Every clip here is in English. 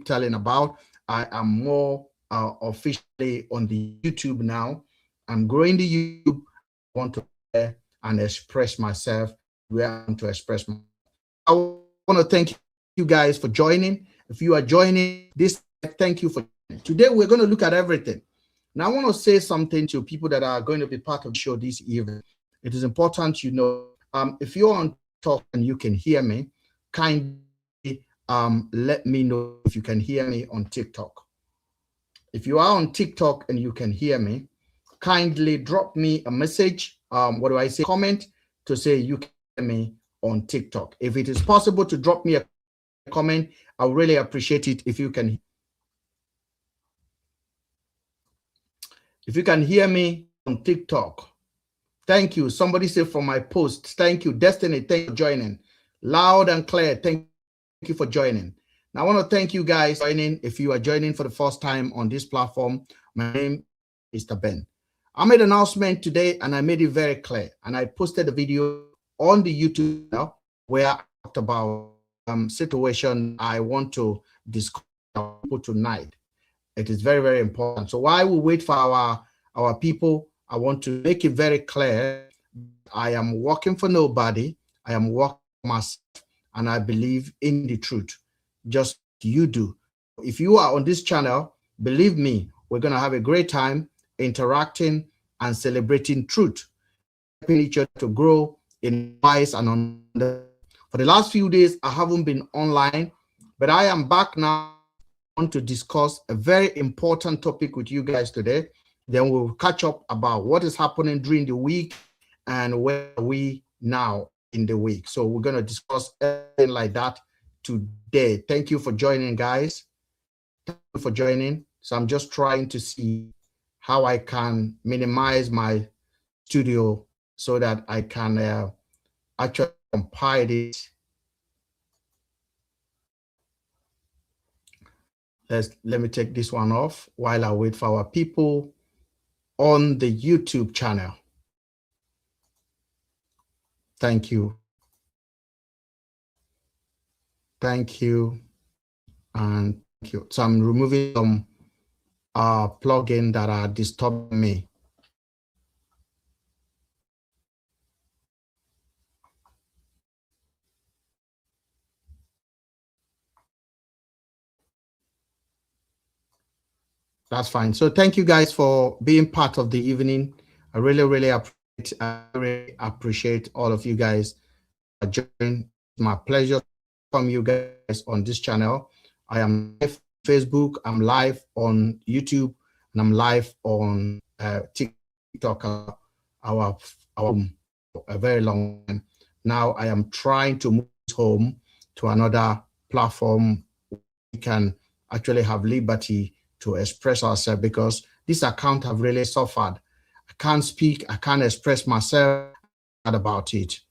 keep telling about. I am more officially on the YouTube now. I'm growing the YouTube. I want to share and express myself where I want to express myself. I want to thank you guys for joining. If you are joining this, thank you for joining. Today we're going to look at everything. Now I want to say something to people that are going to be part of the show this evening. It is important you know, if you're on talk and you can hear me, kindly let me know if you can hear me on TikTok. If you are on TikTok and you can hear me, kindly drop me a message. What do I say? Comment to say you can hear me on TikTok. If it is possible to drop me a comment, I would really appreciate it if you can. If you can hear me on TikTok, thank you. Somebody said for my post, thank you. Destiny, thank you for joining. Loud and clear, thank you for joining. Now, I want to thank you guys for joining. If you are joining for the first time on this platform, my name is Mr. Ben. I made an announcement today and I made it very clear. And I posted a video on the YouTube now where I talked about situation I want to discuss tonight. It is very, very important. So while we wait for our people, I want to make it very clear. I am working for nobody. I am working for myself, and I believe in the truth, just you do. If you are on this channel, believe me, we're going to have a great time interacting and celebrating truth, helping each other to grow in wise and under. For the last few days, I haven't been online, but I am back now. I want to discuss a very important topic with you guys today. Then we'll catch up about what is happening during the week and where are we now in the week. So we're going to discuss everything like that today. Thank you for joining, guys. Thank you for joining. So I'm just trying to see how I can minimize my studio so that I can actually compile it. Let me take this one off while I wait for our people on the YouTube channel. Thank you. Thank you. And thank you. So I'm removing some plugins that are disturbing me. That's fine. So thank you guys for being part of the evening. I really appreciate all of you guys joining. My pleasure to welcome you guys on this channel. I am live on Facebook, I'm live on YouTube, and I'm live on TikTok. Our a very long time. Now I am trying to move home to another platform. We can actually have liberty to express ourselves, because this account have really suffered. I can't speak, I can't express myself about it.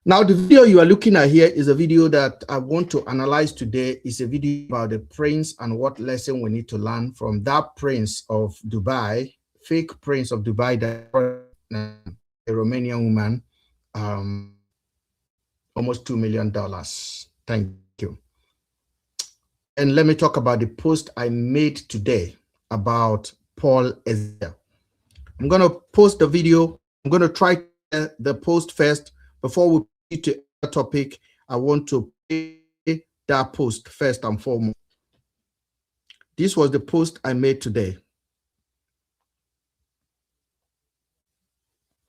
Now, the video you are looking at here is a video that I want to analyze today. It's a video about the prince and what lesson we need to learn from that prince of Dubai, fake prince of Dubai, that a Romanian woman, almost $2 million. Thank you. And let me talk about the post I made today about Paul Ezekiel. I'm going to post the video. I'm going to try the post first. Before we get to the topic, I want to play that post first and foremost. This was the post I made today.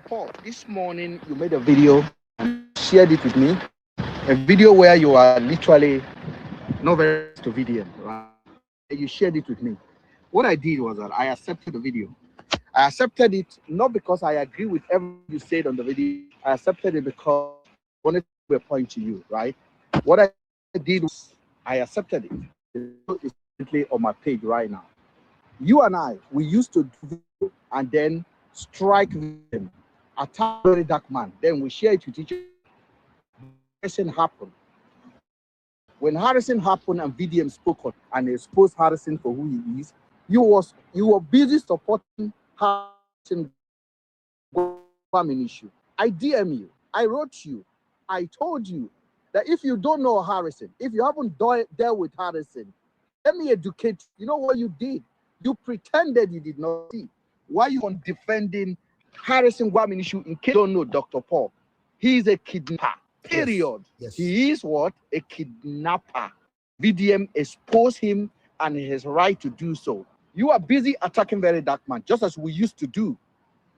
Paul, this morning you made a video and shared it with me. A video where you are literally not very to video, right? You shared it with me. What I did was that I accepted the video. I accepted it not because I agree with everything you said on the video. I accepted it because I wanted to give a point to you, right? What I did was I accepted it. It's simply on my page right now. You and I, we used to do video and then strike them, attack very dark man. Then we share it with each other. Harrison happened. When Harrison happened and VDM spoke on and exposed Harrison for who he is, you were busy supporting Harrison farming issue. I DM you, I wrote you, I told you that if you don't know Harrison, if you haven't dealt with Harrison, let me educate you. You know what you did? You pretended you did not see. Why you on defending Harrison Gwaminishu? In case you don't know Dr. Paul, he is a kidnapper. Period. Yes. He is what? A kidnapper. VDM exposed him and he has right to do so. You are busy attacking Very Dark Man, just as we used to do.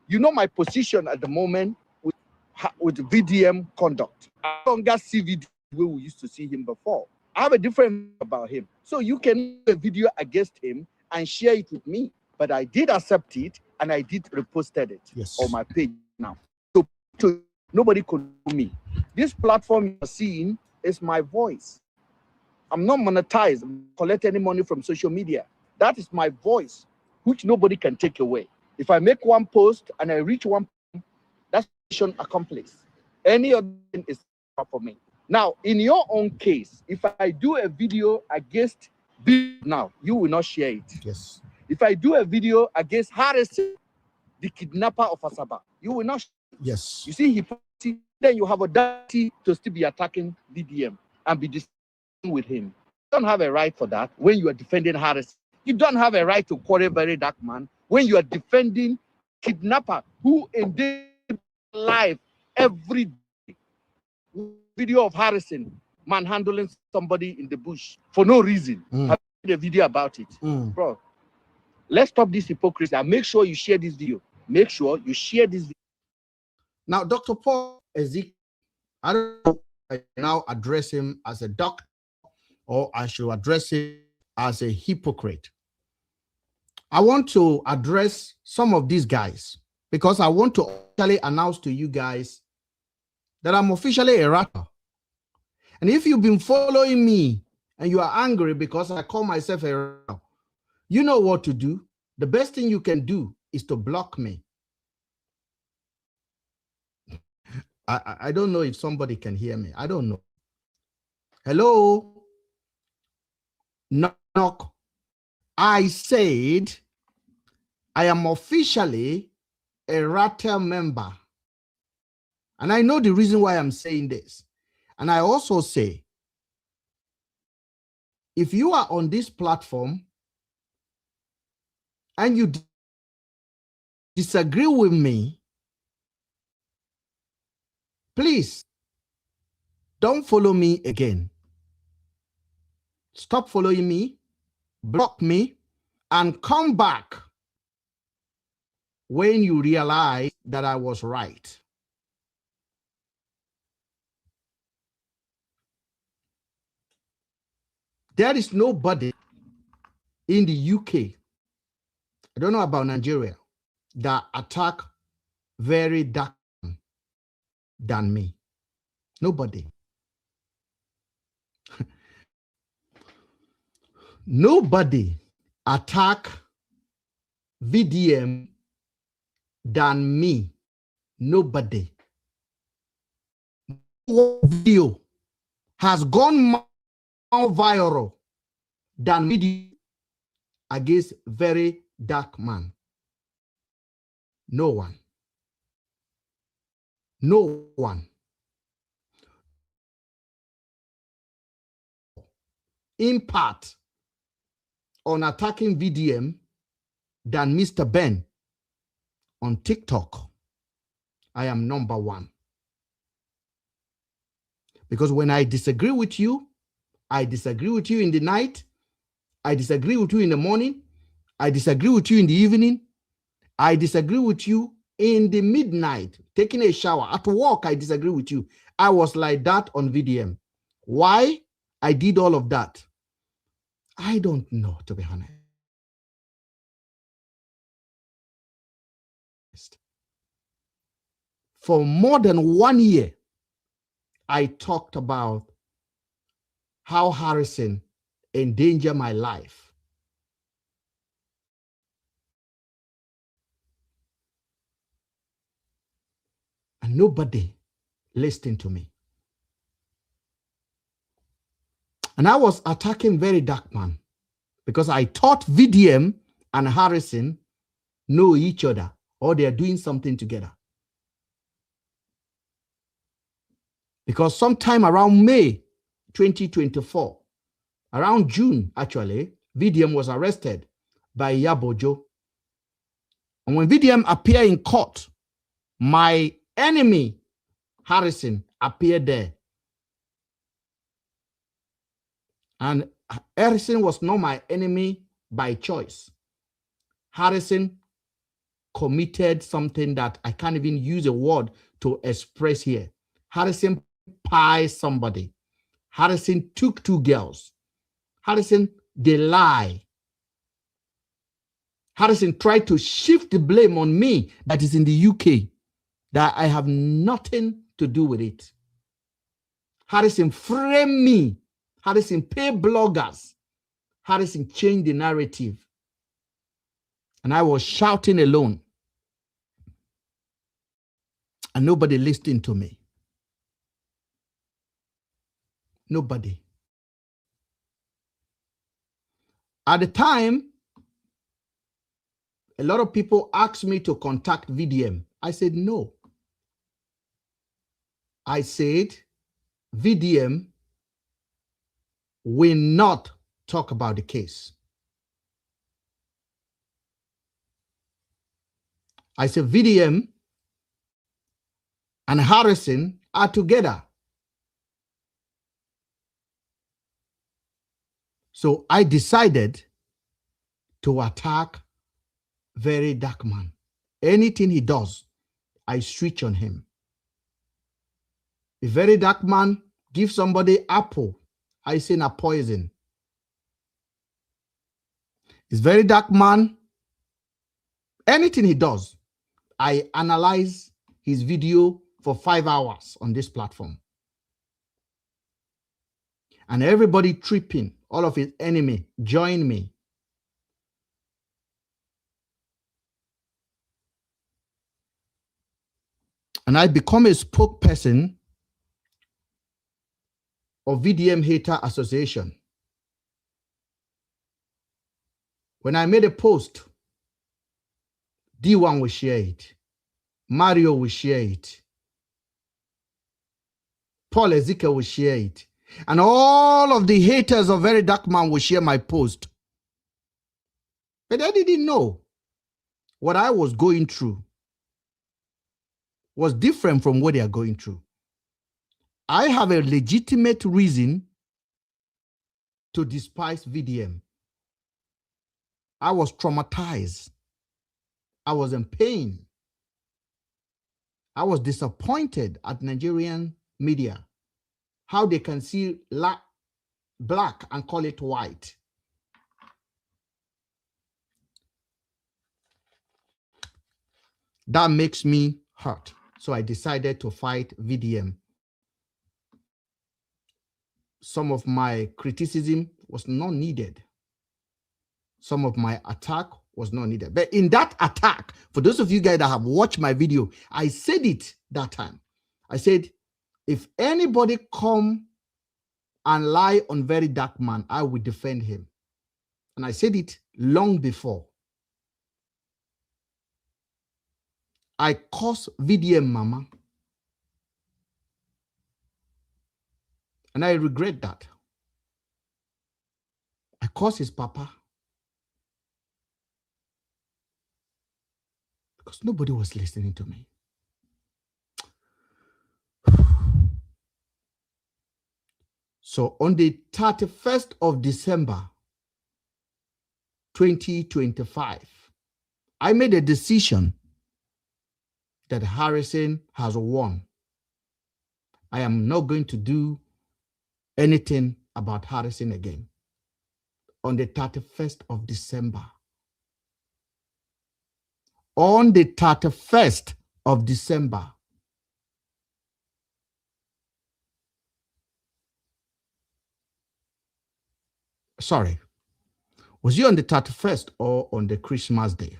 You know my position at the moment with VDM conduct. I don't see VDM the way we used to see him before. I have a different about him. So you can do a video against him and share it with me. But I did accept it and I did reposted it on my page now. So nobody could do me. This platform you're seeing is my voice. I'm not monetized, collect any money from social media. That is my voice, which nobody can take away. If I make one post and I reach one, that's mission accomplished. Any other thing is for me. Now, in your own case, if I do a video against now, you will not share it. Yes. If I do a video against Harrison, the kidnapper of Asaba, you will not share it. Yes. You see, then you have a duty to still be attacking VDM and be discussing with him. You don't have a right for that when you are defending Harrison. You don't have a right to quarrel Very Dark Man when you are defending kidnapper who endangers life every day. Video of Harrison manhandling somebody in the bush for no reason. I made a video about it. Bro, let's stop this hypocrisy and make sure you share this video. Make sure you share this video. Now, Dr. Paul Ezekiel, I don't know if I now address him as a doctor or I should address him as a hypocrite. I want to address some of these guys because I want to officially announce to you guys that I'm officially a ratel. And if you've been following me and you are angry because I call myself a ratel, you know what to do. The best thing you can do is to block me. I don't know if somebody can hear me. I don't know. Hello? Knock, knock. I said I am officially a Ratel member. And I know the reason why I'm saying this. And I also say, if you are on this platform and you disagree with me, please don't follow me again. Stop following me, block me, and come back when you realize that I was right. There is nobody in the UK, I don't know about Nigeria, that attack Very Dark than me. Nobody. Nobody attack VDM than me. Nobody. No video has gone more viral than video against Very Dark Man. No one. No one. Impact on attacking VDM than Mr. Ben on TikTok. I am number one. Because when I disagree with you, I disagree with you in the night, I disagree with you in the morning, I disagree with you in the evening, I disagree with you in the midnight, taking a shower. At work, I disagree with you. I was like that on VDM. Why I did all of that, I don't know, to be honest. For more than 1 year, I talked about how Harrison endangered my life. And nobody listened to me. And I was attacking Very Dark Man because I thought VDM and Harrison know each other or they are doing something together. Because sometime around May 2024, around June, actually, VDM was arrested by Yabojo. And when VDM appeared in court, my enemy, Harrison, appeared there. And Harrison was not my enemy by choice. Harrison committed something that I can't even use a word to express here. Harrison pied somebody. Harrison took 2 girls. Harrison, they lie. Harrison tried to shift the blame on me that is in the UK, that I have nothing to do with it. Harrison framed me. Harrison paid bloggers. Harrison changed the narrative. And I was shouting alone. And nobody listened to me. Nobody. At the time, a lot of people asked me to contact VDM. I said no. I said VDM will not talk about the case. I said VDM and Harrison are together. So I decided to attack Very Dark Man. Anything he does, I switch on him. If Very Dark Man gives somebody apple, I say na poison. It's Very Dark Man. Anything he does, I analyze his video for 5 hours on this platform. And everybody tripping, all of his enemy, join me. And I become a spokesperson of VDM Hater Association. When I made a post, D1 will share it. Mario will share it. Paul Ezekiel will share it. And all of the haters of Very Dark Man will share my post. But they didn't know what I was going through was different from what they are going through. I have a legitimate reason to despise VDM. I was traumatized. I was in pain. I was disappointed at Nigerian media, how they can see black and call it white. That makes me hurt. So I decided to fight VDM. Some of my criticism was not needed. Some of my attack was not needed. But in that attack, for those of you guys that have watched my video, I said it that time. I said, if anybody come and lie on Very Dark Man, I will defend him. And I said it long before. I cursed VDM Mama. And I regret that. I cursed his papa. Because nobody was listening to me. So on the 31st of December, 2025, I made a decision that Harrison has won. I am not going to do anything about Harrison again. On the 31st of December. On the 31st of December. Sorry. Was it on the 31st or on the Christmas day?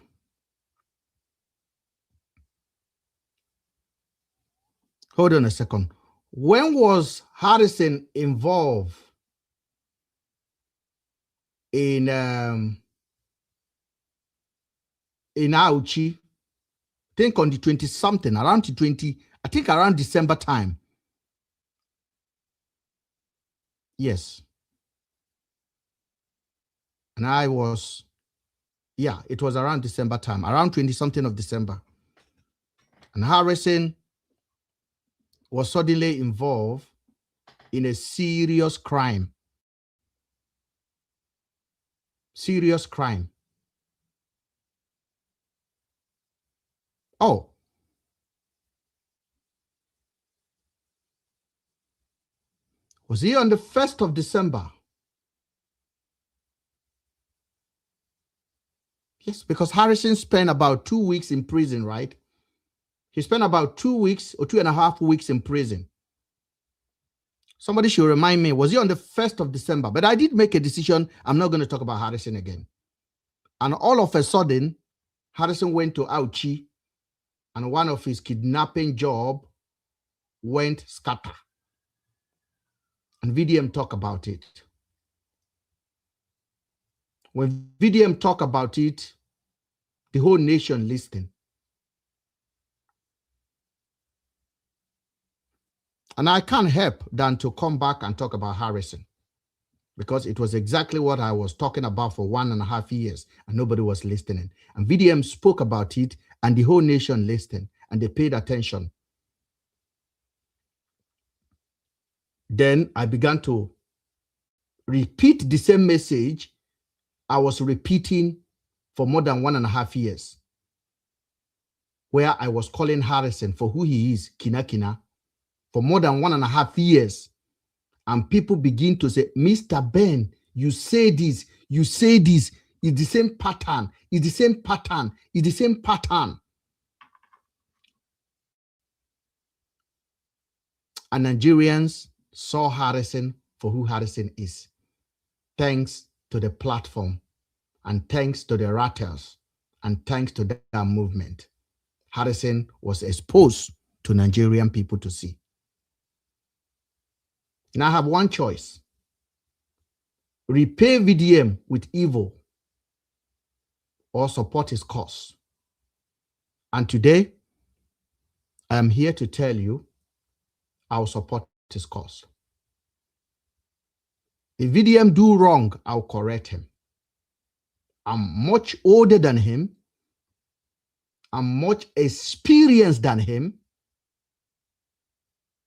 Hold on a second. When was Harrison involved in Auchi? I think on the 20-something, around the 20, I think around December time. Yes. And I was, yeah, it was around December time, around 20 something of December. And Harrison was suddenly involved in a serious crime. Serious crime. Oh. Was he on the 1st of December? Yes, because Harrison spent about 2 weeks in prison, right? He spent about 2 weeks or 2.5 weeks in prison. Somebody should remind me, was he on the 1st of December? But I did make a decision. I'm not going to talk about Harrison again. And all of a sudden, Harrison went to Auchi, and one of his kidnapping job went scatter. And VDM talk about it. When VDM talk about it, the whole nation listened. And I can't help than to come back and talk about Harrison, because it was exactly what I was talking about for 1.5 years, and nobody was listening. And VDM spoke about it, and the whole nation listened, and they paid attention. Then I began to repeat the same message I was repeating for more than 1.5 years, where I was calling Harrison for who he is, Kina Kina, for more than 1.5 years. And people begin to say, Mr. Ben, you say this, it's the same pattern, it's the same pattern, it's the same pattern. And Nigerians saw Harrison for who Harrison is, thanks to the platform, and thanks to the Ratels, and thanks to that movement. Harrison was exposed to Nigerian people to see. Now I have one choice: repay VDM with evil or support his cause. And today, I am here to tell you, I'll support his cause. If VDM do wrong, I'll correct him. I'm much older than him. I'm much experienced than him.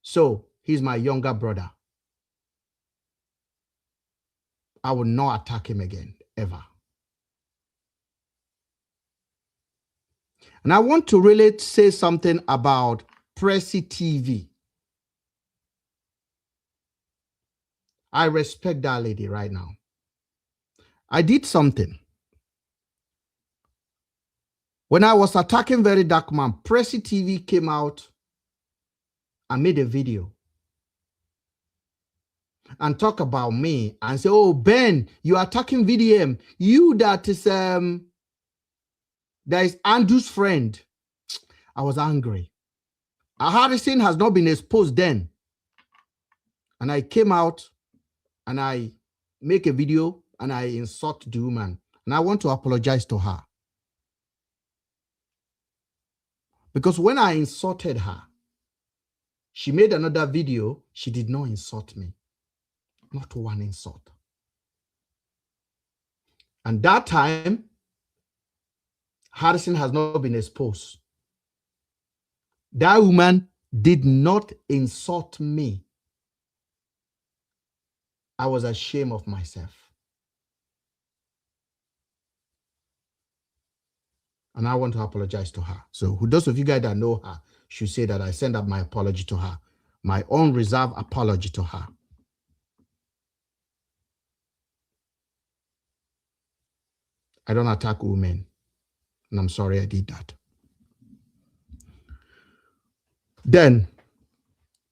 So he's my younger brother. I will not attack him again, ever. And I want to really say something about Pressy TV. I respect that lady right now. I did something. When I was attacking Very Dark Man, Pressy TV came out and made a video and talk about me and say, oh, Ben, you are attacking VDM. You that is Andrew's friend. I was angry. Harrison has not been exposed then. And I came out and I make a video and I insult the woman. And I want to apologize to her. Because when I insulted her, she made another video. She did not insult me. Not one insult. And that time, Harrison has not been exposed. That woman did not insult me. I was ashamed of myself. And I want to apologize to her. So those of you guys that know her should say that I send up my apology to her. My own reserved apology to her. I don't attack women. And I'm sorry I did that. Then,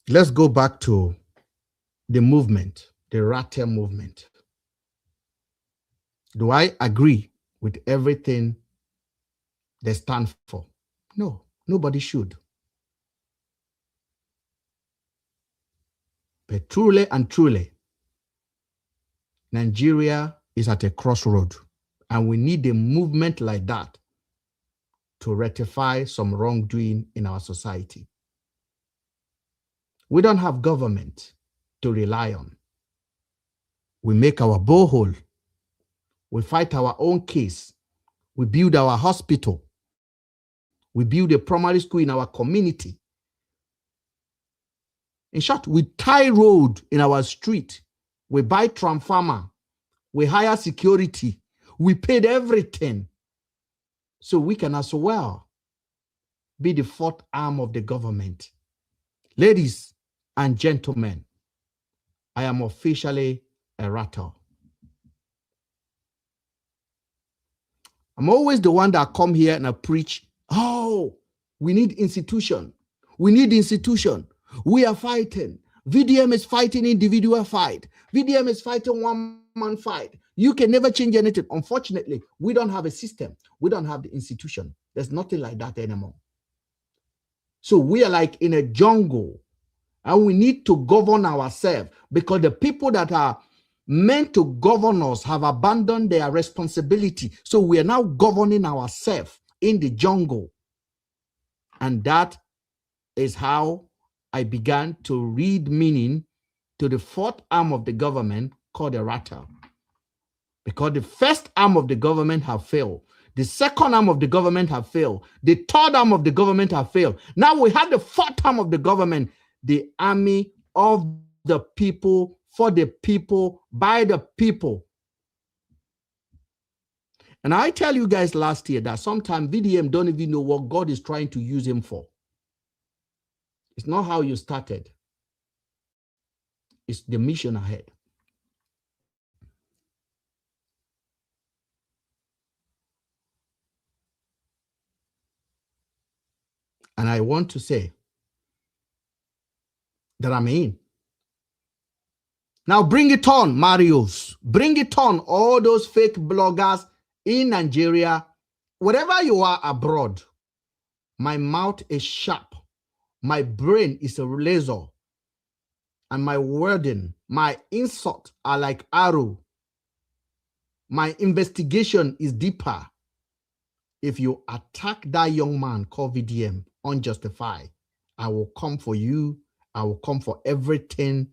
let's go back to the movement, the Ratel movement. Do I agree with everything they stand for? No, nobody should. But truly and truly, Nigeria is at a crossroad, and we need a movement like that to rectify some wrongdoing in our society. We don't have government to rely on. We make our borehole. We fight our own case. We build our hospital. We build a primary school in our community. In short, we tie road in our street. We buy transformer. We hire security. We paid everything. So we can as well be the fourth arm of the government. Ladies and gentlemen, I am officially a Ratel. I'm always the one that come here and I preach, oh, we need institution. We need institution. We are fighting. VDM is fighting individual fight. VDM is fighting one-man fight. You can never change anything. Unfortunately, we don't have a system. We don't have the institution. There's nothing like that anymore. So we are like in a jungle and we need to govern ourselves because the people that are meant to govern us have abandoned their responsibility. So we are now governing ourselves in the jungle. And that is how I began to read meaning to the fourth arm of the government called a Ratel. Because the first arm of the government have failed. The second arm of the government have failed. The third arm of the government have failed. Now we have the fourth arm of the government, the army of the people, for the people, by the people. And I tell you guys last year that sometimes VDM don't even know what God is trying to use him for. It's not how you started. It's the mission ahead. And I want to say that I'm in. Now bring it on, Marios. Bring it on, all those fake bloggers in Nigeria. Wherever you are abroad, my mouth is sharp. My brain is a laser. And my wording, my insult are like arrow. My investigation is deeper. If you attack that young man called VDM unjustified, I will come for you. I will come for everything.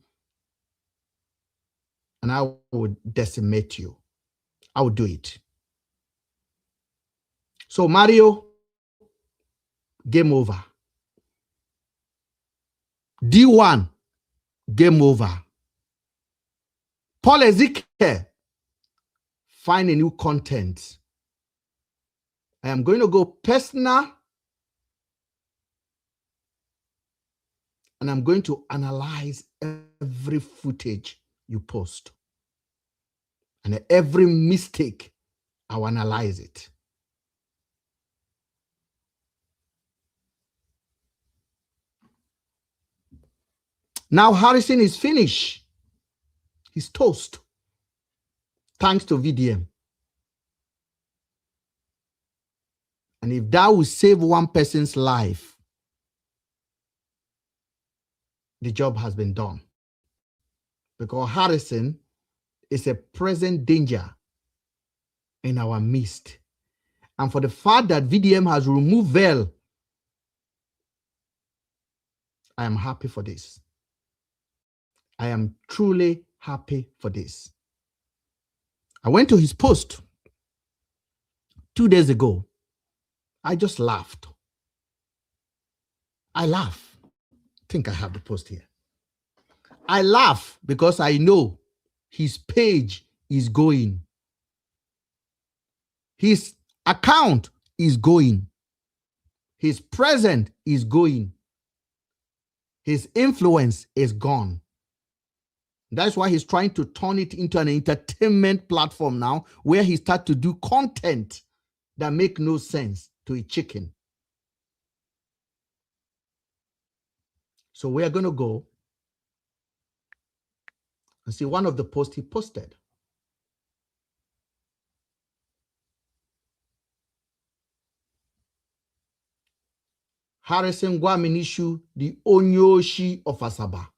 And I will decimate you. I will do it. So Mario, game over. D1, game over. Paul Ezekiel, find a new content. I am going to go personal and I'm going to analyze every footage you post. And every mistake, I'll analyze it. Now Harrison is finished. He's toast. Thanks to VDM. And if that will save one person's life, the job has been done. Because Harrison is a present danger in our midst. And for the fact that VDM has removed veil, I am happy for this. I am truly happy for this. I went to his post 2 days ago. I just laughed. I laugh. I think I have the post here. I laugh because I know his page is going. His account is going. His present is going. His influence is gone. That's why he's trying to turn it into an entertainment platform now, where he starts to do content that make no sense to a chicken. So we are going to go and see one of the posts he posted. Harrison Gwaminishu, the Onyoshi of Asaba.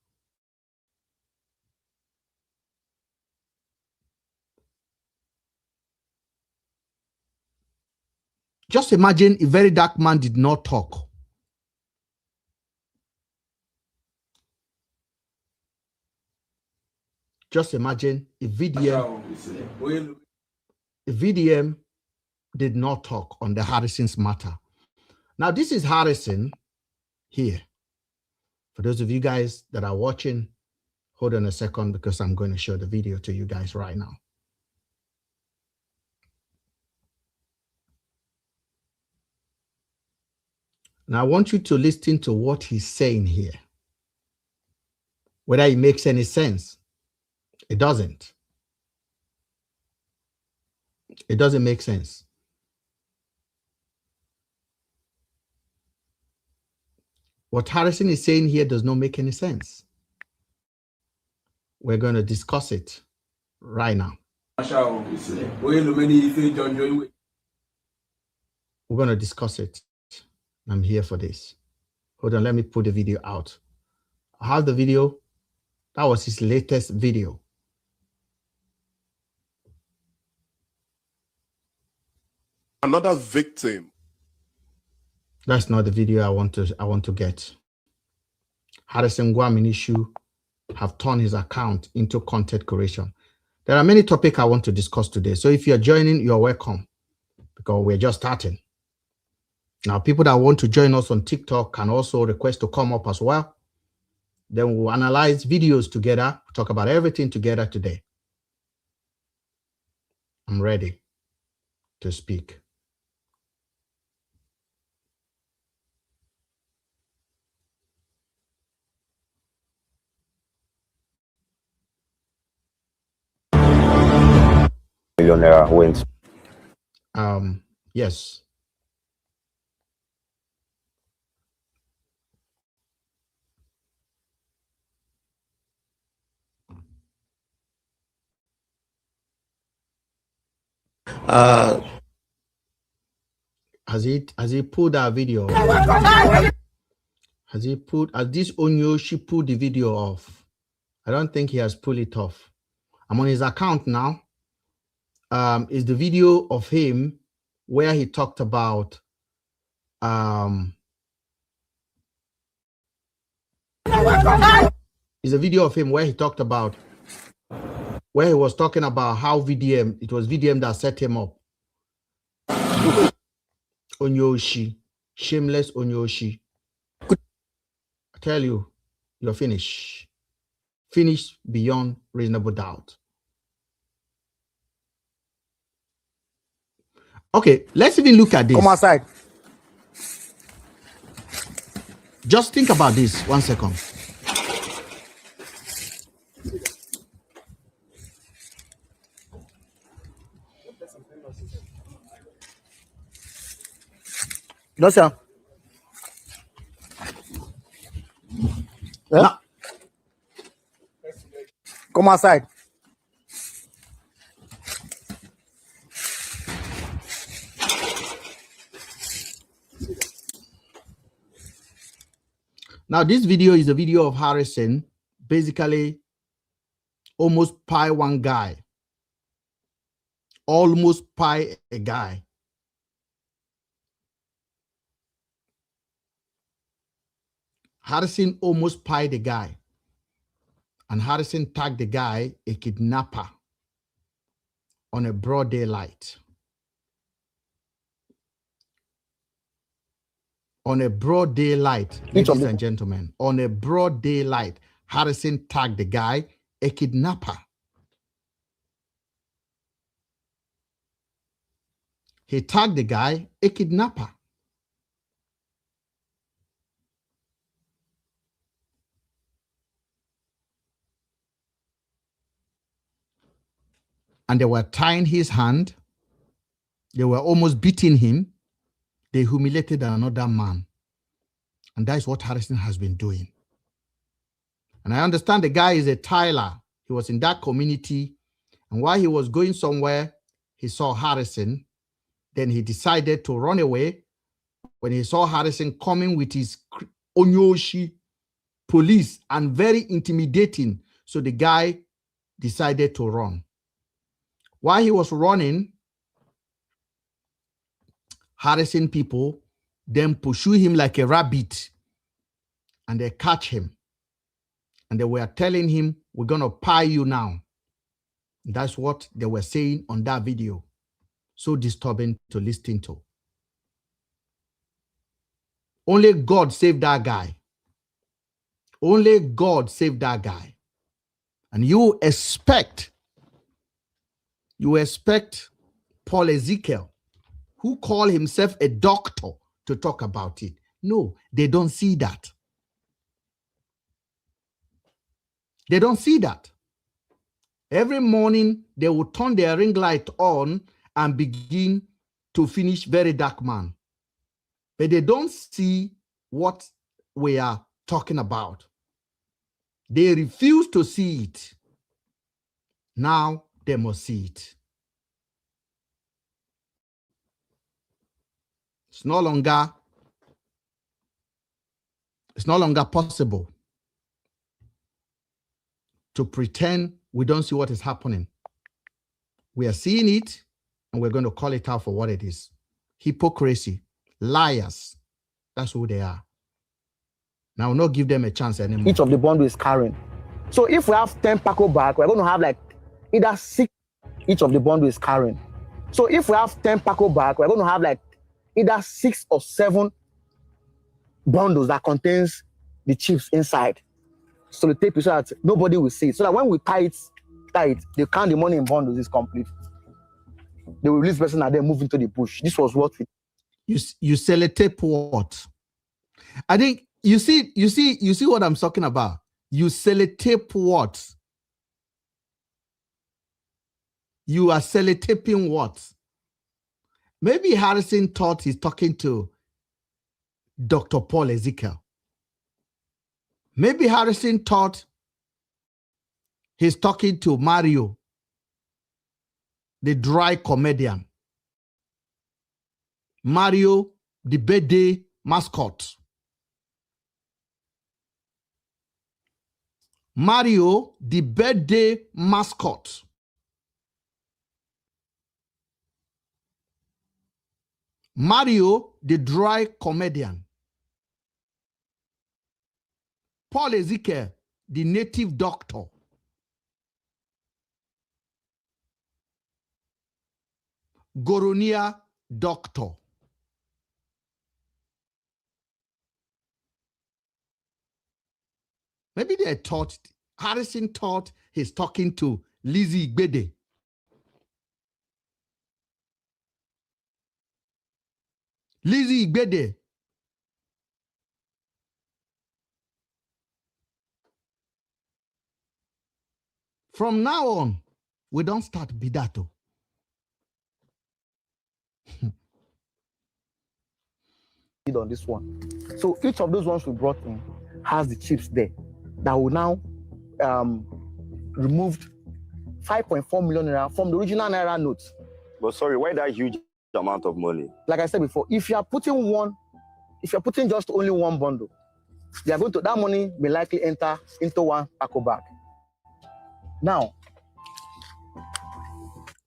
Just imagine a very dark man did not talk. Just imagine if VDM did not talk on the Harrison's matter. Now, this is Harrison here. For those of you guys that are watching, hold on a second because I'm going to show the video to you guys right now. Now, I want you to listen to what he's saying here. Whether it makes any sense. It doesn't. It doesn't make sense. What Harrison is saying here does not make any sense. We're going to discuss it right now. We're going to discuss it. I'm here for this. Hold on, let me put the video out. I have the video. That was his latest video. Another victim. That's not the video I want to get. Harrison Gwaminishu have turned his account into content creation. There are many topics I want to discuss today. So if you're joining, you're welcome because we're just starting. Now, people that want to join us on TikTok can also request to come up as well. Then we'll analyze videos together, talk about everything together today. I'm ready to speak. Millionaire wins. Yes. Has he pulled that video? Has this Onyoshi pulled the video off? I don't think he has pulled it off. I'm on his account now. Is the video of him where he talked about is a video of him where he talked about where he was talking about how it was VDM that set him up. Onyoshi, shameless Onyoshi. I tell you, you're finished. Finished beyond reasonable doubt. Okay, let's even look at this. Come outside. Just think about this 1 second. No, sir. Yeah? Now, come outside. now, this video is a video of Harrison basically almost pie one guy. Almost pie a guy. Harrison almost pied the guy. And Harrison tagged the guy a kidnapper on a broad daylight. On a broad daylight, ladies and gentlemen, on a broad daylight, Harrison tagged the guy a kidnapper. He tagged the guy a kidnapper. And they were tying his hand. They were almost beating him. They humiliated another man. And that is what Harrison has been doing. And I understand the guy is a Tyler. He was in that community. And while he was going somewhere, he saw Harrison. Then he decided to run away. When he saw Harrison coming with his Onyoshi police and very intimidating. So the guy decided to run. While he was running, Harrison people then pursue him like a rabbit and they catch him. And they were telling him We're going to pie you now. That's what they were saying on that video. So disturbing to listen to. Only God saved that guy. Only God saved that guy. And you expect Paul Ezekiel, who called himself a doctor, to talk about it. No, they don't see that. They don't see that. Every morning, they will turn their ring light on and begin to finish very dark man. But they don't see what we are talking about. They refuse to see it. Now they must see it. It's no longer possible to pretend we don't see what is happening. We are seeing it, and we're going to call it out for what it is. Hypocrisy, liars. That's who they are. Now, we'll not give them a chance anymore. Each of the bundle is carrying. So if we have 10 Paco bag, we're going to have like either 6. Each of the bundle is carrying. So if we have 10 Paco bag, we're going to have like either 6 or 7 bundles that contains the chips inside. So the tape is so that nobody will see it. So that when we tie it, they count the money in bundles is complete. They will release the person and then move into the bush. This was what we. You sellotape what? I think you see what I'm talking about. You sellotape what? You are sellotaping what? Maybe Harrison thought he's talking to Dr. Paul Ezekiel. Maybe Harrison thought he's talking to Mario, the dry comedian. Mario, the birthday mascot. Mario, the birthday mascot. Mario, the dry comedian. Paul Ezekiel, the native doctor. Goronia doctor. Maybe they thought, Harrison thought he's talking to Lizzie Gbede. Lizzie Gbede. From now on, we don't start Bidato. On this one. So each of those ones we brought in has the chips there that will now removed 5.4 million naira from the original naira note. But sorry, why that huge amount of money? Like I said before, if you're putting just only one bundle, that money may likely enter into one Paco bag. Now,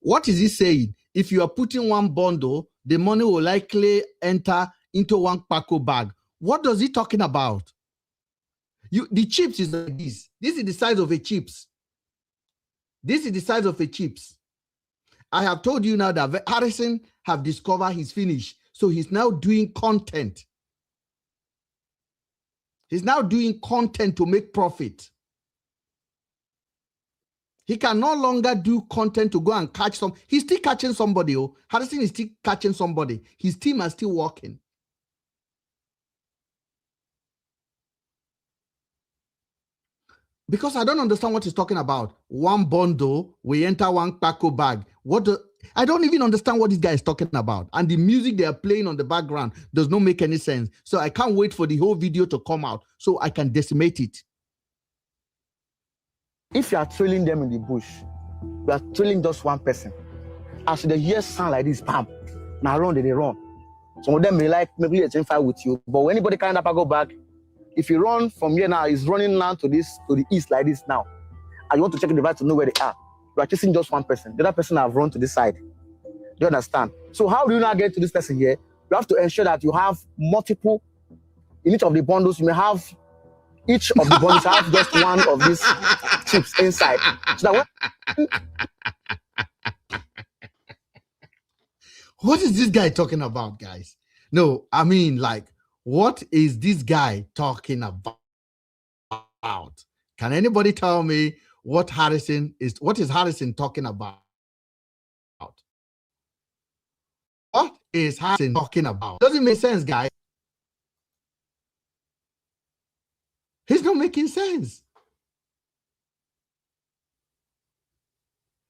what is he saying? If you are putting one bundle, the money will likely enter into one Paco bag. What does he talking about? The chips is like this. This is the size of a chips. This is the size of a chips. I have told you now that Harrison have discovered his finish. So he's now doing content. He's now doing content to make profit. He can no longer do content to go and catch some. He's still catching somebody. Oh, Harrison is still catching somebody. His team are still working. Because I don't understand what he's talking about. One bundle, we enter one Paco bag. I don't even understand what this guy is talking about. And the music they are playing on the background does not make any sense. So I can't wait for the whole video to come out so I can decimate it. If you are trailing them in the bush, you are trailing just one person. As they hear sound like this, bam, now run, they run. Some of them may like maybe a fight with you, but when anybody kind of go back, if you run from here now, it's running now to the east like this now, and you want to check the device to know where they are, you are chasing just one person. The other person have run to this side. Do you understand? So how do you now get to this person here? You have to ensure that you have multiple, in each of the bundles, you may have each of the bundles have just one of these chips inside. So that when What is this guy talking about, guys? No, I mean, like, what is this guy talking about? Can anybody tell me what is Harrison talking about? What is Harrison talking about? Doesn't make sense, guys. He's not making sense.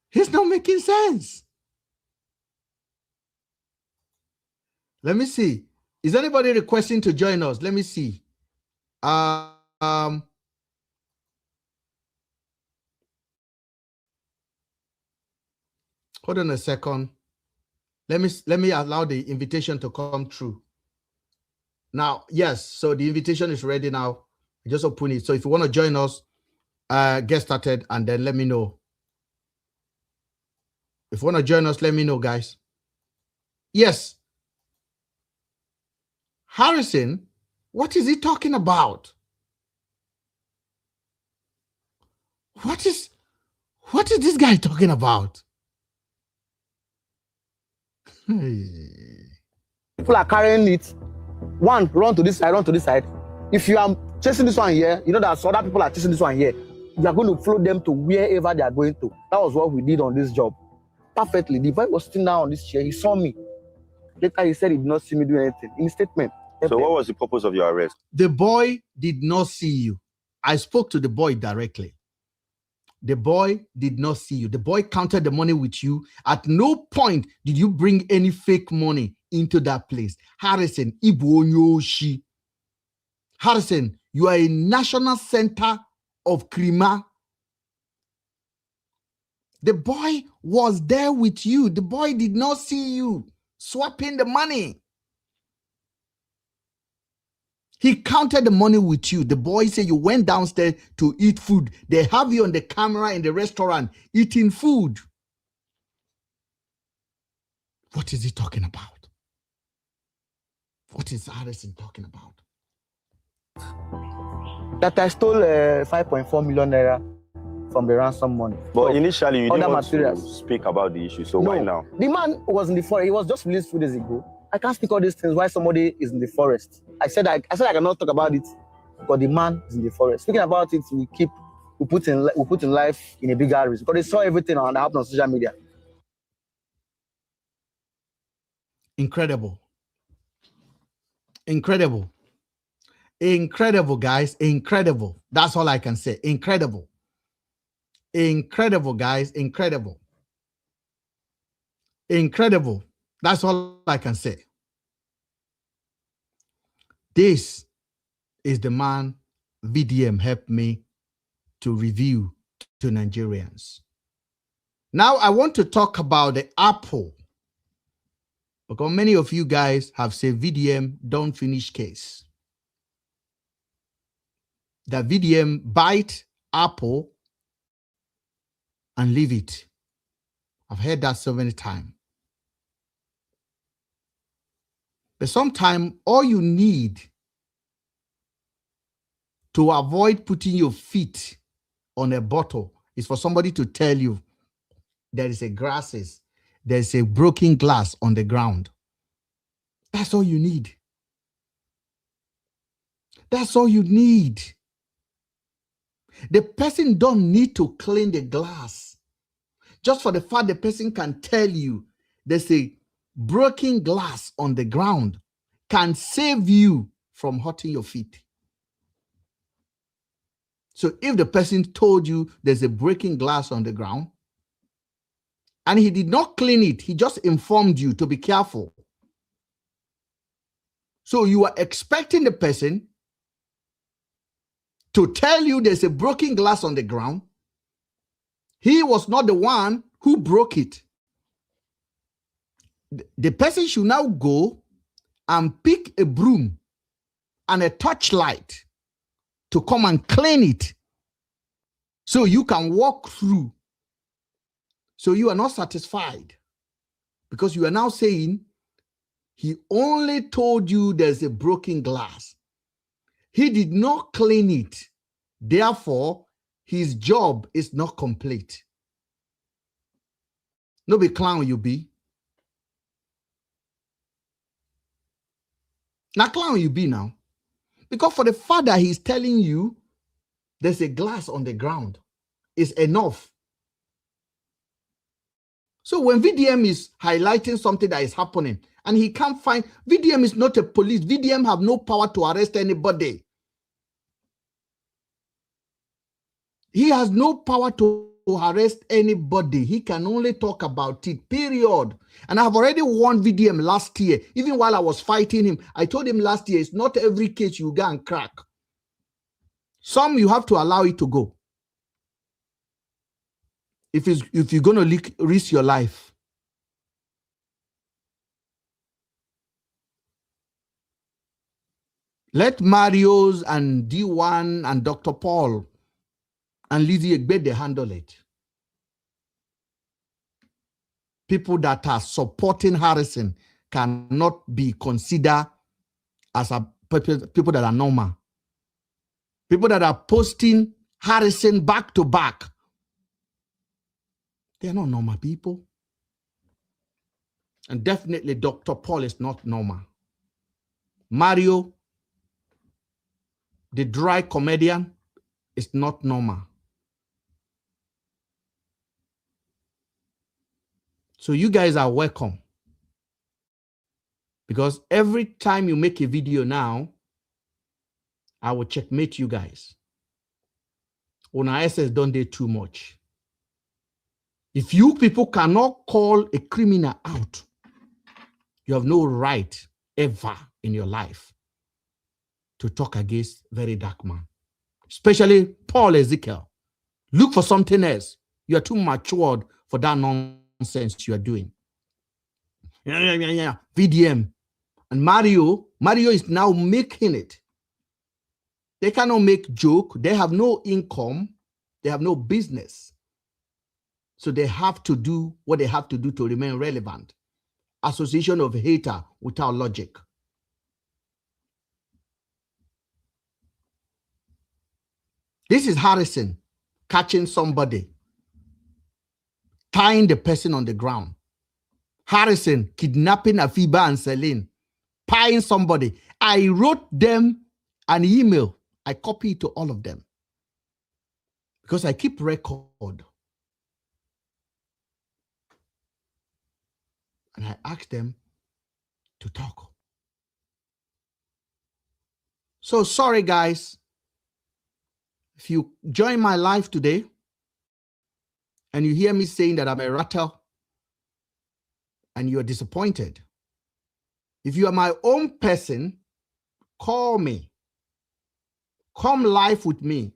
He's not making sense. Let me see. Is anybody requesting to join us? Let me see. Hold on a second. Let me allow the invitation to come through. Now, yes, so the invitation is ready now. Just open it. So if you want to join us, get started and then let me know. If you want to join us, let me know, guys. Yes. Harrison, what is he talking about? What is this guy talking about? people are carrying it, one run to this side, run to this side. If you are chasing this one here, you know that other people are chasing this one here. You are going to follow them to wherever they are going to. That was what we did on this job. Perfectly. The boy was sitting down on this chair. He saw me. Later, he said he did not see me do anything. In his statement. So what was the purpose of your arrest? The boy did not see you. I spoke to the boy directly. The boy did not see you. The boy counted the money with you. At no point did you bring any fake money into that place. Harrison, Ibonyoshi. Harrison, you are a national center of crime. The boy was there with you. The boy did not see you swapping the money. He counted the money with you. The boy said you went downstairs to eat food. They have you on the camera in the restaurant eating food. What is he talking about? What is Harrison talking about? That I stole 5.4 million naira from the ransom money. But initially, you didn't want materials. to speak about the issue. So why now? The man was in the forest. He was just released 2 days ago. I can't speak all these things while somebody is in the forest. I said I cannot talk about it because the man is in the forest. Speaking about it, we put in life in a bigger risk because they saw everything that happened on social media. Incredible. Incredible. Incredible, guys. Incredible. That's all I can say. Incredible. Incredible, guys. Incredible. Incredible. That's all I can say. This is the man VDM helped me to review to Nigerians. Now I want to talk about the Apple, because many of you guys have said VDM don't finish case. That VDM bite Apple and leave it. I've heard that so many times. But sometimes all you need to avoid putting your feet on a bottle is for somebody to tell you there is there's a broken glass on the ground. That's all you need. That's all you need. The person don't need to clean the glass. Just for the fact the person can tell you there's a broken glass on the ground can save you from hurting your feet. So if the person told you there's a breaking glass on the ground and he did not clean it, he just informed you to be careful. So you are expecting the person to tell you there's a broken glass on the ground. He was not the one who broke it. The person should now go and pick a broom and a torchlight to come and clean it so you can walk through. So you are not satisfied because you are now saying he only told you there's a broken glass. He did not clean it. Therefore, his job is not complete. No be clown you be. Now clown you be now. Because for the father, he's telling you there's a glass on the ground. It's enough. So when VDM is highlighting something that is happening and he can't find, VDM is not a police. VDM have no power to arrest anybody. He has no power to arrest anybody. He can only talk about it, period. And I've already warned VDM last year, even while I was fighting him. I told him last year, it's not every case you go and crack. Some you have to allow it to go. If you're going to risk your life. Let Mario's and D1 and Dr. Paul and Lizzie Egbede handle it. People that are supporting Harrison cannot be considered as people that are normal. People that are posting Harrison back to back, they're not normal people. And definitely Dr. Paul is not normal. Mario, the dry comedian, is not normal. So you guys are welcome. Because every time you make a video now, I will checkmate you guys. On our SS don't do too much. If you people cannot call a criminal out, you have no right ever in your life to talk against very dark man. Especially Paul Ezekiel. Look for something else. You are too matured for that nonsense you are doing. VDM. And Mario is now making it. They cannot make joke. They have no income. They have no business. So they have to do what they have to do to remain relevant. Association of hater without logic. This is Harrison catching somebody, tying the person on the ground. Harrison kidnapping Afiba and Celine, tying somebody. I wrote them an email. I copied to all of them because I keep record. And I asked them to talk. So sorry, guys. If you join my live today and you hear me saying that I'm a ratel and you're disappointed, if you are my own person, call me. Come live with me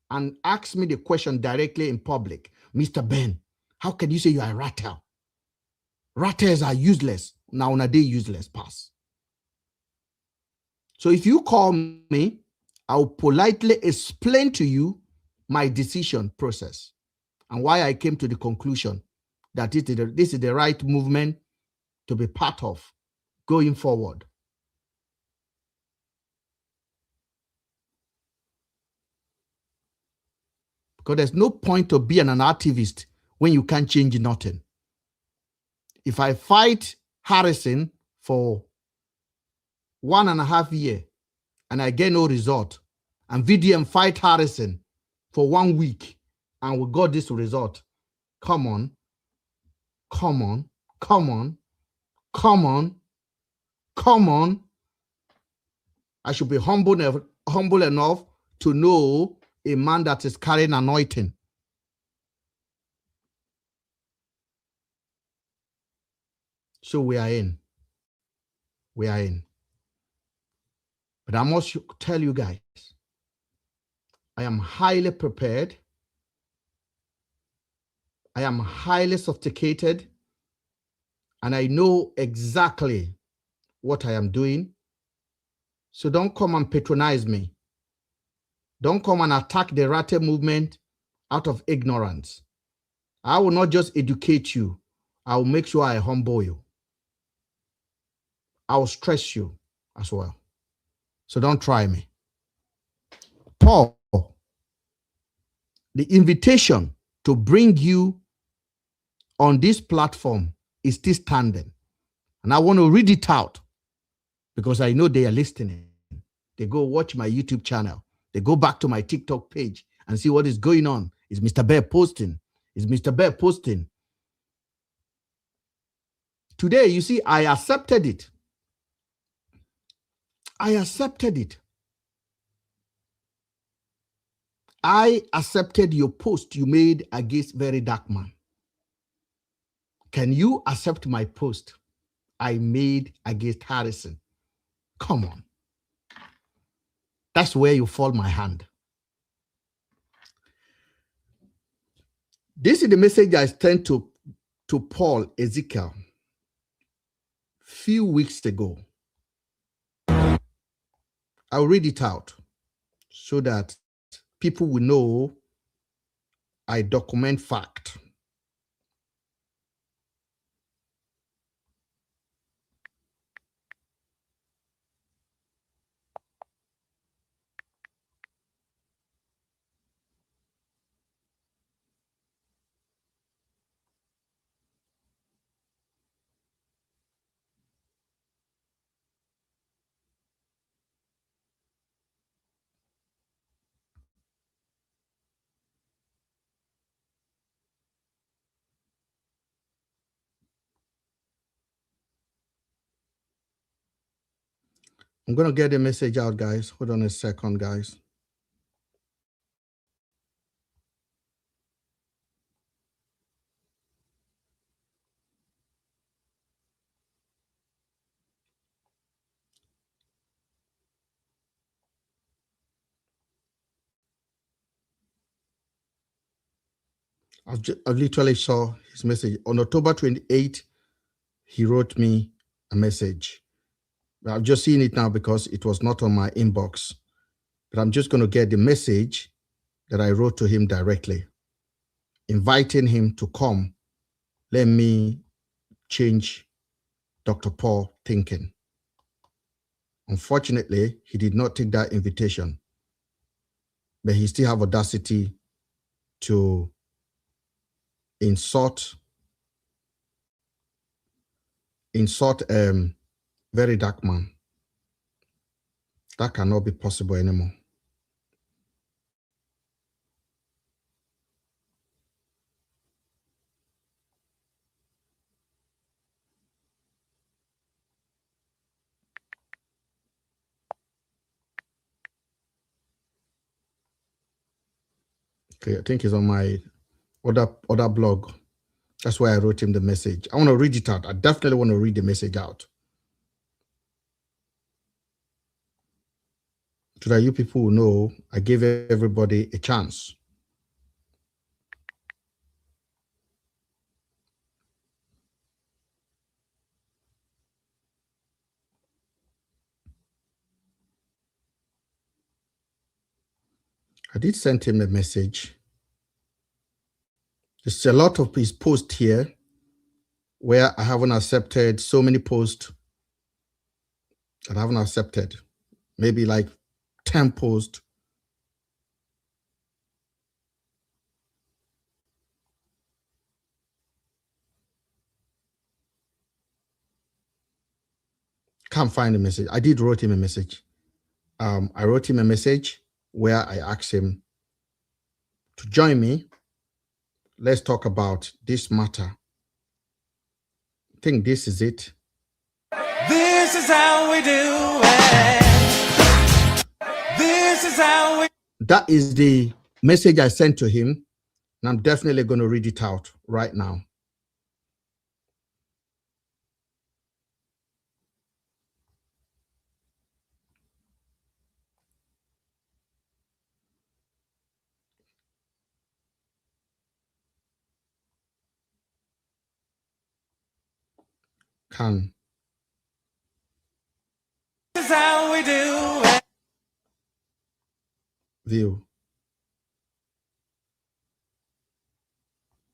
and ask me the question directly in public. Mr. Ben, how can you say you are a ratel? Ratels are useless. Now, on a day, useless. Pass. So if you call me, I'll politely explain to you my decision process and why I came to the conclusion that this is the right movement to be part of going forward. Because there's no point of being an activist when you can't change nothing. If I fight Harrison for 1.5 years and I get no result, and VDM fight Harrison for 1 week and we got this result, come on, come on, come on, come on, come on. I should be humble enough to know a man that is carrying anointing. So we are in. We are in. But I must tell you guys, I am highly prepared. I am highly sophisticated. And I know exactly what I am doing. So don't come and patronize me. Don't come and attack the Ratel movement out of ignorance. I will not just educate you. I will make sure I humble you. I will stress you as well. So don't try me. Paul, the invitation to bring you on this platform is still standing. And I want to read it out because I know they are listening. They go watch my YouTube channel. They go back to my TikTok page and see what is going on. Is Mr. Bear posting? Is Mr. Bear posting? Today, you see, I accepted it. I accepted it. I accepted your post you made against Very Dark Man. Can you accept my post I made against Harrison? Come on. That's where you fall my hand. This is the message I sent to Paul Ezekiel few weeks ago. I'll read it out so that people will know I document fact. I'm going to get the message out, guys. Hold on a second, guys. I literally saw his message. On October 28th, he wrote me a message. I've just seen it now because it was not on my inbox. But I'm just going to get the message that I wrote to him directly, inviting him to come. Let me change Dr. Paul thinking. Unfortunately, he did not take that invitation, but he still have audacity to insult Very Dark Man. That cannot be possible anymore. Okay, I think it's on my other blog. That's why I wrote him the message. I want to read it out. I definitely want to read the message out, so that you people will know I gave everybody a chance. I did send him a message. There's a lot of his posts here where I haven't accepted, so many posts that I haven't accepted. Maybe like 10 posts. Can't find the message. I did write him a message. I wrote him a message where I asked him to join me. Let's talk about this matter. I think this is it. This is how we do it. This is how we. That is the message I sent to him, and I'm definitely going to read it out right now. This is how we do it. View.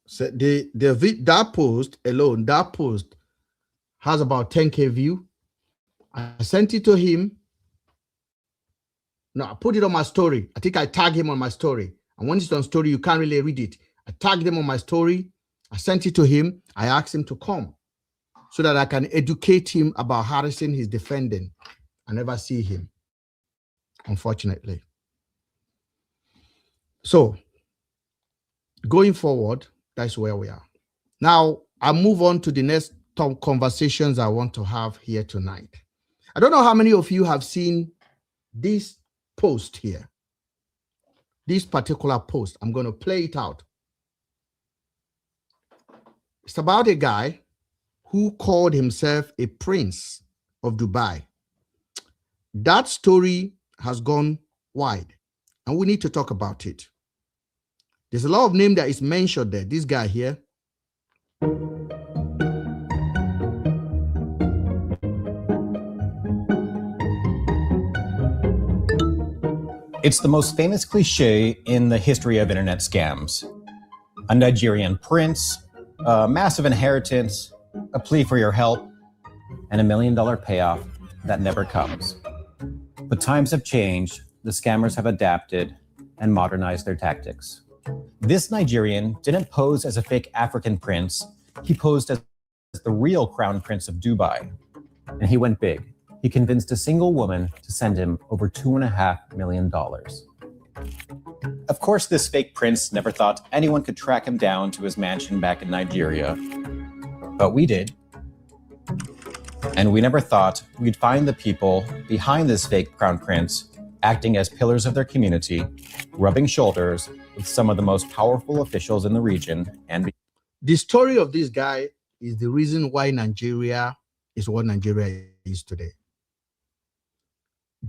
So that post alone, that post has about 10K view. I sent it to him. No, I put it on my story. I think I tag him on my story. And when it's on story, you can't really read it. I tagged him on my story. I sent it to him. I asked him to come so that I can educate him about harassing his defendant. I never see him, unfortunately. So, going forward, that's where we are. Now, I move on to the next conversations I want to have here tonight. I don't know how many of you have seen this post here. This particular post. I'm going to play it out. It's about a guy who called himself a prince of Dubai. That story has gone wide, and we need to talk about it. There's a lot of name that is mentioned there. This guy here. It's the most famous cliche in the history of internet scams. A Nigerian prince, a massive inheritance, a plea for your help, and $1 million payoff that never comes. But times have changed, the scammers have adapted and modernized their tactics. This Nigerian didn't pose as a fake African prince, he posed as the real crown prince of Dubai. And he went big. He convinced a single woman to send him over $2.5 million. Of course, this fake prince never thought anyone could track him down to his mansion back in Nigeria, but we did. And we never thought we'd find the people behind this fake crown prince acting as pillars of their community, rubbing shoulders with some of the most powerful officials in the region. And the story of this guy is the reason why Nigeria is what Nigeria is today.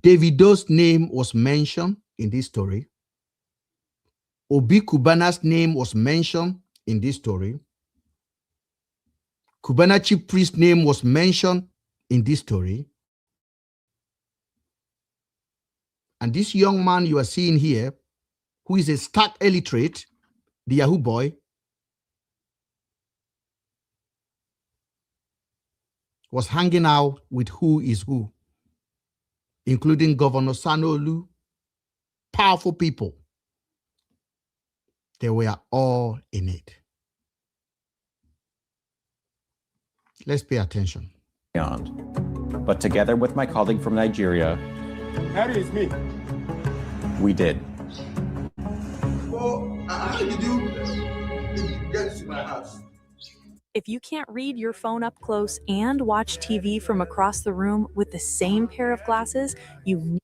Davido's name was mentioned in this story. Obi Kubana's name was mentioned in this story. Kubana chief priest's name was mentioned in this story. And this young man you are seeing here, who is a stark illiterate, the Yahoo boy, was hanging out with who is who, including Governor Sanwo-Olu, powerful people. They were all in it. Let's pay attention. beyond. But together with my colleague from Nigeria, Harry is me. we did. So, how did you get to my house? If you can't read your phone up close and watch TV from across the room with the same pair of glasses, you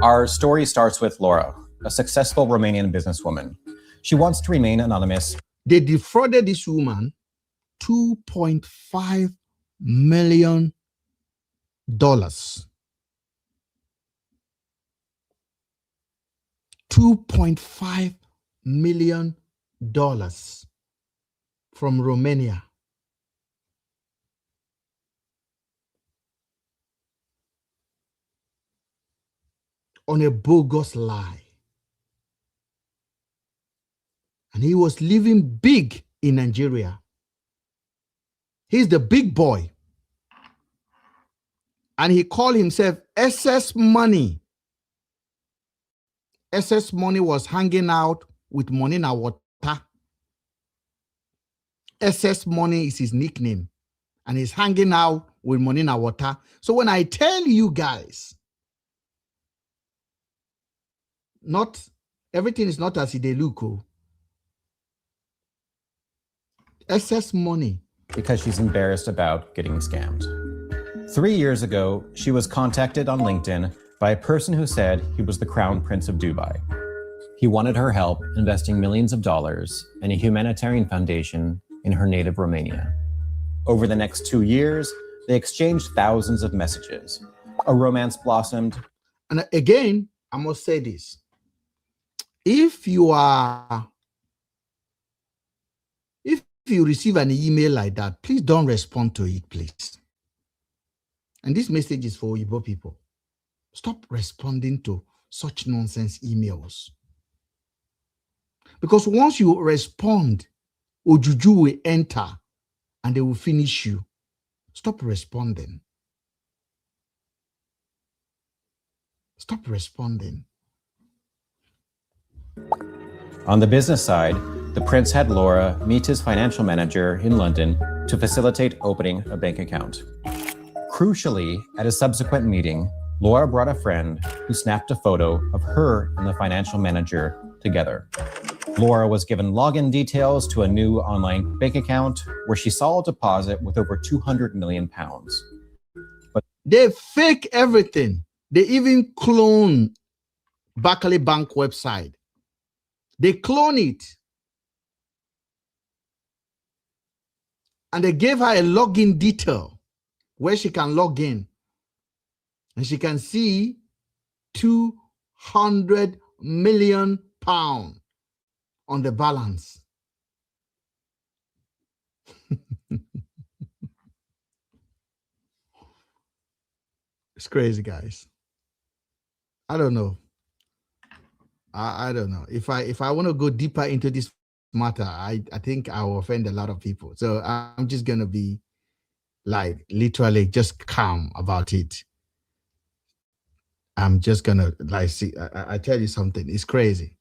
Our story starts with Laura, a successful Romanian businesswoman. She wants to remain anonymous. They defrauded this woman $2.5 million. $2.5 million from Romania. On a bogus lie. And he was living big in Nigeria. He's the big boy. And he called himself SS Money. SS Money was hanging out with Money na Water. SS Money is his nickname. And he's hanging out with Money na Water. So when I tell you guys, not everything is not as they look. SS Money. Because she's embarrassed about getting scammed. 3 years ago, she was contacted on LinkedIn by a person who said he was the Crown Prince of Dubai. He wanted her help investing millions of dollars in a humanitarian foundation in her native Romania. Over the next 2 years, they exchanged thousands of messages. A romance blossomed. And again, I must say this. If you receive an email like that, please don't respond to it, please. And this message is for Igbo people. Stop responding to such nonsense emails. Because once you respond, Ojuju will enter and they will finish you. Stop responding. Stop responding. On the business side, the prince had Laura meet his financial manager in London to facilitate opening a bank account. Crucially, at a subsequent meeting, Laura brought a friend who snapped a photo of her and the financial manager together. Laura was given login details to a new online bank account where she saw a deposit with over 200 million pounds. But they fake everything. They even clone Barclay Bank website. They clone it. And they gave her a login detail where she can log in. And she can see 200 million pounds on the balance. It's crazy, guys. I don't know. I don't know. If I want to go deeper into this matter, I think I will offend a lot of people. So I'm just gonna be like literally just calm about it. I'm just gonna like see. I tell you something. It's crazy.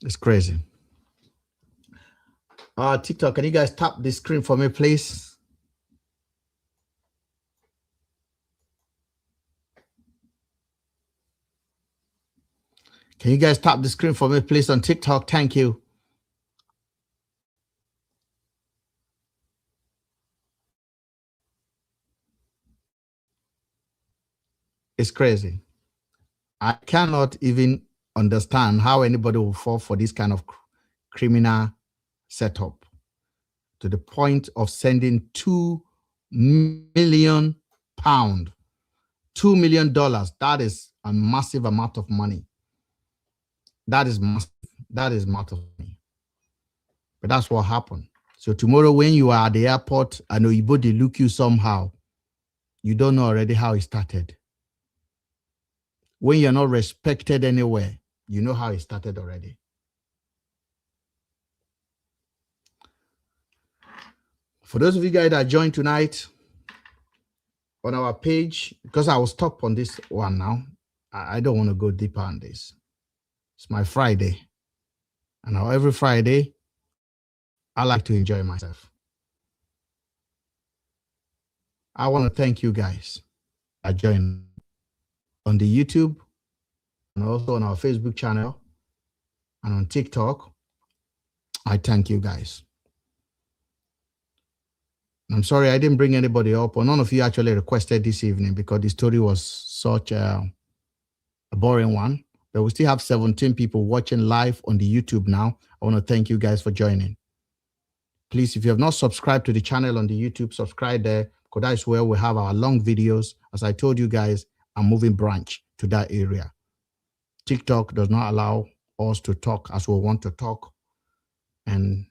It's crazy. TikTok, can you guys tap the screen for me, please? Can you guys tap the screen for me, please, on TikTok? Thank you. It's crazy. I cannot even understand how anybody will fall for this kind of criminal setup to the point of sending £2 million, $2 million. That is a massive amount of money. That is massive. That is massive. But that's what happened. So tomorrow when you are at the airport and Oyibo, they look you somehow, you don't know already how it started. When you're not respected anywhere, you know how it started already. For those of you guys that joined tonight on our page, because I was stuck on this one now, I don't want to go deeper on this. It's my Friday. And now every Friday, I like to enjoy myself. I want to thank you guys that joined on the YouTube and also on our Facebook channel and on TikTok. I thank you guys. I'm sorry I didn't bring anybody up, or none of you actually requested this evening because the story was such a boring one. But we still have 17 people watching live on the YouTube now. I want to thank you guys for joining. Please, if you have not subscribed to the channel on the YouTube, subscribe there, because that is where we have our long videos. As I told you guys, I'm moving branch to that area. TikTok does not allow us to talk as we want to talk, and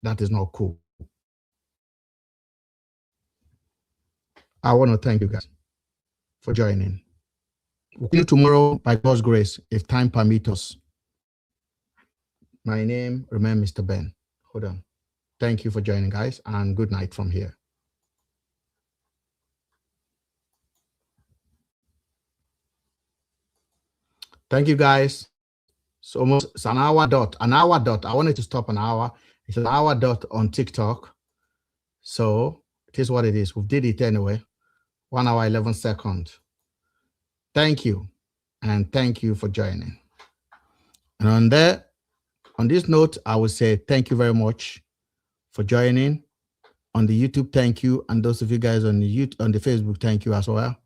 that is not cool. I want to thank you guys for joining. We'll see you tomorrow by God's grace, if time permits us. My name, remember, Mr. Ben. Hold on. Thank you for joining, guys, and good night from here. Thank you, guys. It's an hour dot. An hour dot. I wanted to stop an hour. It's an hour dot on TikTok. So it is what it is. We did it anyway. 1 hour, 11 seconds. Thank you. And thank you for joining. And on this note, I would say thank you very much for joining. On the YouTube, thank you. And those of you guys on the Facebook, thank you as well.